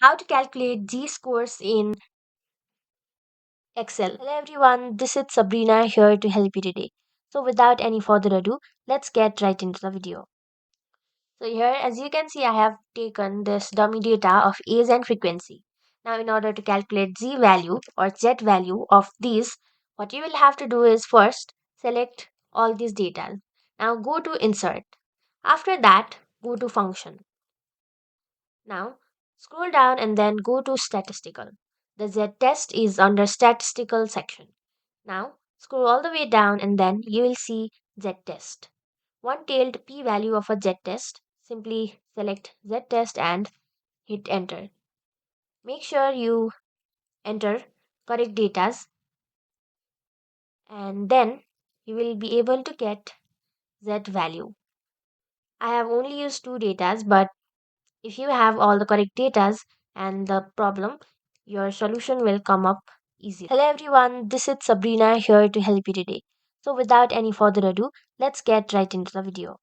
How to calculate z-scores in Excel. Hello everyone, this is Sabrina here to help you today. So without any further ado, let's get right into the video. So here, as you can see, I have taken this dummy data of age and frequency. Now in order to calculate z value or z value of these, what you will have to do is first select all these data. Now go to insert. After that, go to function. Now, scroll down and then go to statistical. The Z-test is under statistical section. Now, scroll all the way down and then you will see Z-test. One-tailed p-value of a Z-test. Simply select Z-test and hit enter. Make sure you enter correct datas and then you will be able to get Z value. I have only used two datas, but if you have all the correct datas and the problem, your solution will come up easy. Hello everyone, this is Sabrina here to help you today. So without any further ado, let's get right into the video.